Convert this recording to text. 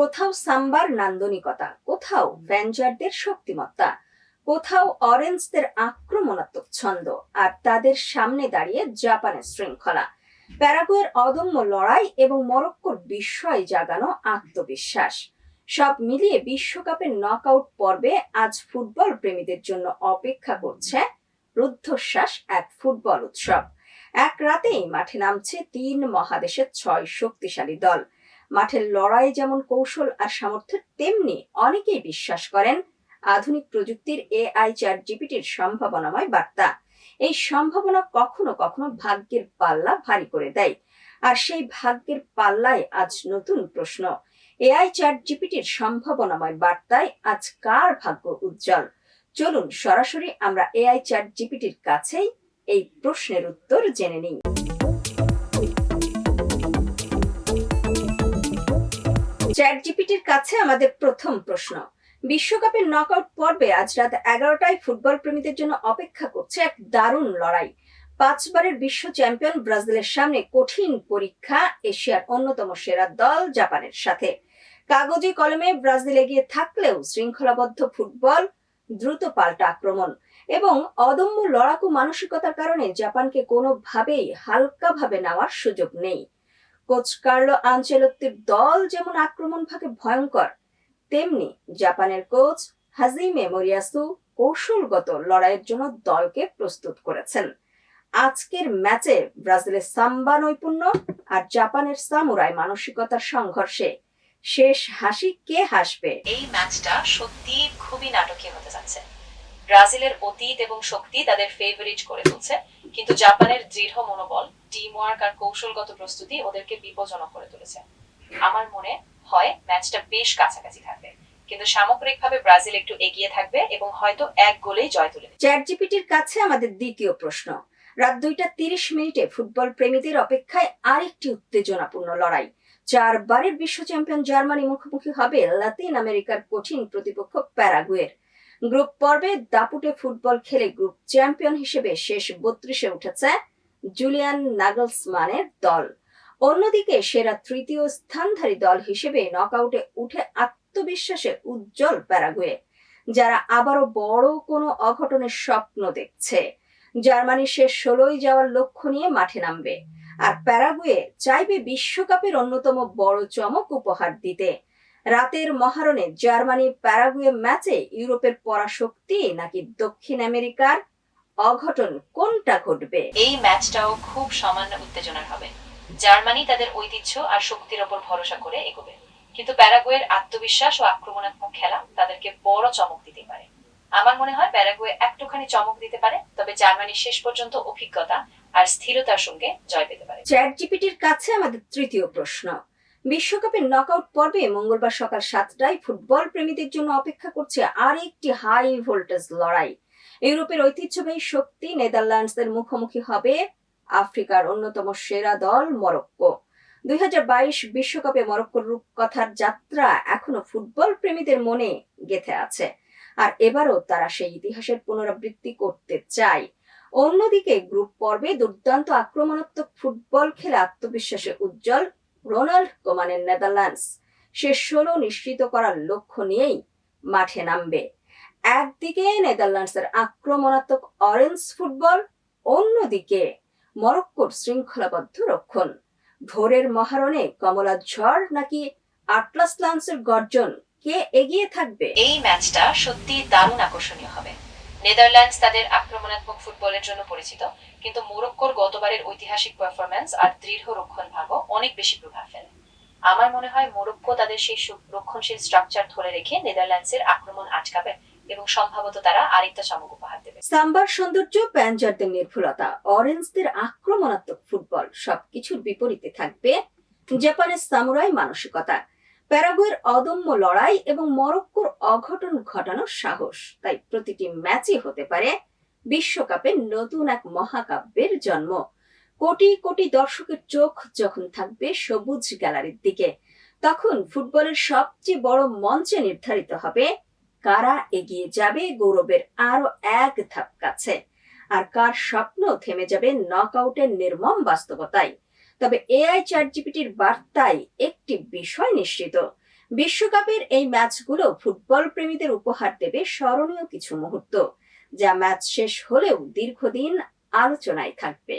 কোথাও সাম্বার নান্দনিকতা, কোথাও ভেঞ্জারদের শক্তিমত্তা, কোথাও অরেঞ্জদের আক্রমণাত্মক ছন্দ, আর তাদের সামনে দাঁড়িয়ে জাপানের শৃঙ্খলা, প্যারাগুয়ের অদম্য লড়াই এবং মরক্কোর বিস্ময় জাগানো আত্মবিশ্বাস। সব মিলিয়ে বিশ্বকাপের নকআউট পর্বে আজ ফুটবল প্রেমীদের জন্য অপেক্ষা করছে রুদ্ধশ্বাস এক ফুটবল উৎসব। এক রাতেই মাঠে নামছে তিন মহাদেশের 6 শক্তিশালী দল। মাঠের লড়াই যেমন কৌশল আর সামর্থ্য, তেমনি অনেকেই বিশ্বাস করেন আধুনিক প্রযুক্তির এআই চ্যাট জিপিটির সম্ভাবনাময় বার্তা। এই সম্ভাবনা কখনো কখনো ভাগ্যের পাল্লা ভারী করে দেয়, আর সেই ভাগ্যের পাল্লায় আজ নতুন প্রশ্ন। এআই চ্যাট জিপিটির সম্ভাবনাময় বার্তায় আজ কার ভাগ্য উজ্জ্বল? চলুন সরাসরি আমরা এআই চ্যাট জিপিটির কাছেই এই প্রশ্নের উত্তর জেনে নিই। চ্যাট জিপিটির কাছে আমাদের প্রথম প্রশ্ন। বিশ্বকাপের নকআউট পর্বে আজ রাত 11টায় ফুটবল প্রেমীদের জন্য অপেক্ষা করছে এক দারুণ লড়াই। 5 বারের বিশ্ব চ্যাম্পিয়ন ব্রাজিলের সামনে কঠিন পরীক্ষা এশিয়ার অন্যতম সেরা দল জাপানের সাথে। কাগজে কলমে ব্রাজিল এগিয়ে থাকলেও শৃঙ্খলাবদ্ধ ফুটবল, দ্রুত পাল্টা আক্রমণ এবং অদম্য লড়াকু মানসিকতার কারণে জাপানকে কোনোভাবেই হালকাভাবে নেওয়ার সুযোগ নেই। কোচ কার্লো আনচেলত্তির দল যেমন আক্রমণ ভাগে ভয়ঙ্কর, তেমনি জাপানের কোচ হাজিমে মোরিয়াসু কৌশলগত লড়াইয়ের জন্য দলকে প্রস্তুত করেছেন। আজকের ম্যাচে ব্রাজিলের সাম্বা নৈপুণ্য আর জাপানের সামুরাই মানসিকতার সংঘর্ষে শেষ হাসি কে হাসবে? এই ম্যাচটা সত্যি খুবই নাটকীয় হতে যাচ্ছে। ব্রাজিলের অতীত এবং শক্তি তাদের ফেভারিট করে তুলছে, কিন্তু জাপানের দৃঢ় মনোবল, টিম ওয়ার্ক আর কৌশলগত প্রস্তুতি ওদেরকে বিপজ্জনক করে তুলেছে। আমার মনে হয় ম্যাচটা বেশ কাছাকাছি থাকবে, কিন্তু সামগ্রিকভাবে ব্রাজিল একটু এগিয়ে থাকবে এবং হয়তো এক গোলেই জয় তুলে নেবে। চ্যাট জিপিটির কাছে আমাদের দ্বিতীয় প্রশ্ন। রাত 2:30 ফুটবল প্রেমীদের অপেক্ষায় আরেকটি উত্তেজনাপূর্ণ লড়াই। 4 বারের বিশ্ব চ্যাম্পিয়ন জার্মানি মুখোমুখি হবে লাতিন আমেরিকার কঠিন প্রতিপক্ষ প্যারাগুয়ের। গ্রুপ পর্বে দাপুটে ফুটবল খেলে গ্রুপ চ্যাম্পিয়ন হিসেবে শেষ 32-এ উঠেছে জুলিয়ান নাগলসমানের দল। অন্যদিকে সেরা তৃতীয় স্থানধারী দল হিসেবে নকআউটে উঠে আত্মবিশ্বাসে উজ্জ্বল প্যারাগুয়ে, যারা আবারও বড় কোনো অঘটনের স্বপ্ন দেখছে। জার্মানি শেষ 16য় যাওয়ার লক্ষ্য নিয়ে মাঠে নামবে, আর প্যারাগুয়ে চাইবে বিশ্বকাপের অন্যতম বড় চমক উপহার দিতে। রাতের মহারণে জার্মানি প্যারাগুয়ে ম্যাচে ইউরোপের পরাশক্তি নাকি দক্ষিণ আমেরিকার অঘটন, কোনটা ঘটবে? এই ম্যাচটাও খুব সামান্য উত্তেজনার হবে। জার্মানি তাদের ঐতিহ্য আর শক্তির ওপর ভরসা করে এগোবে, কিন্তু প্যারাগুয়ের আত্মবিশ্বাস ও আক্রমণাত্মক খেলা তাদেরকে বড় চমক দিতে পারে। আমার মনে হয় প্যারাগুয়ে একটুখানি চমক দিতে পারে, তবে জার্মানি শেষ পর্যন্ত অভিজ্ঞতা আর স্থিরতার সঙ্গে জয় পেতে পারে। চ্যাট জিপিটির কাছে আমাদের তৃতীয় প্রশ্ন। বিশ্বকাপের নকআউট পর্বে মঙ্গলবার সকাল 7টায় ফুটবল প্রেমীদের জন্য অপেক্ষা করছে আরেকটি হাই ভোল্টেজ লড়াই। ইউরোপের ঐতিহ্যবাহী শক্তি নেদারল্যান্ডসের মুখোমুখি হবে আফ্রিকার অন্যতম সেরা দল মরক্কো। 2022 বিশ্বকাপে মরক্কোর রূপকথার যাত্রা এখনো ফুটবল প্রেমীদের মনে গেঁথে আছে, আর এবারও তারা সেই ইতিহাসের পুনরাবৃত্তি করতে চায়। অন্যদিকে গ্রুপ পর্বে দুর্দান্ত আক্রমণাত্মক ফুটবল খেলে আত্মবিশ্বাসে উজ্জ্বল রোনাল্ড কোমানের নেদারল্যান্ডস শেষ 16 নিশ্চিত করার লক্ষ্য নিয়েই মাঠে নামবে। একদিকে নেদারল্যান্ডসের আক্রমণাত্মক অরেঞ্জ ফুটবল, অন্যদিকে মরক্কোর শৃঙ্খলাবদ্ধ রক্ষণ। ভোরের মহারণে কমলা ঝড় নাকি আটলাস লান্সের গর্জন, কে এগিয়ে থাকবে? এই ম্যাচটা সত্যি দারুণ আকর্ষণীয় হবে। নেদারল্যান্ডস তাদের আক্রমণাত্মক ফুটবলের জন্য পরিচিত, কিন্তু মরক্কোর গতবারের ঐতিহাসিক পারফরম্যান্স আর দৃঢ় রক্ষণ ভাগও অনেক বেশি প্রভাব ফেলে। আমার মনে হয় মরক্কো তাদের সেই রক্ষণশীল স্ট্রাকচার ধরে রেখে নেদারল্যান্ডসের আক্রমণ আটকাবে এবং সম্ভবত তারা আরেকটা চমক উপহার দেবে। সাম্বার সৌন্দর্য, প্যাঞ্জারদের নির্ভুলতা, অরেঞ্জদের আক্রমণাত্মক ফুটবল, সবকিছুর বিপরীতে থাকবে জাপানের সামুরাই মানসিকতা, প্যারাগুয়ের অদম্য লড়াই এবং মরক্কোর অঘটন ঘটানোর সাহস। তাই প্রতিটি ম্যাচই হতে পারে বিশ্বকাপের নতুন এক মহাকাব্যের জন্ম। কোটি কোটি দর্শকের চোখ যখন থাকবে সবুজ গ্যালারির দিকে, তখন ফুটবলের সবচেয়ে বড় মঞ্চে নির্ধারিত হবে কারা এগিয়ে যাবে গৌরবের আরো এক ধাপ কাছে, আর কার স্বপ্ন থেমে যাবে নকআউটের নির্মম বাস্তবতায়। তবে এআই চ্যাট জিপিটির বার্তায় একটি বিষয় নিশ্চিত, বিশ্বকাপের এই ম্যাচগুলো ফুটবল প্রেমীদের উপহার দেবে স্মরণীয় কিছু মুহূর্ত, যা ম্যাচ শেষ হলেও দীর্ঘদিন আলোচনায় থাকবে।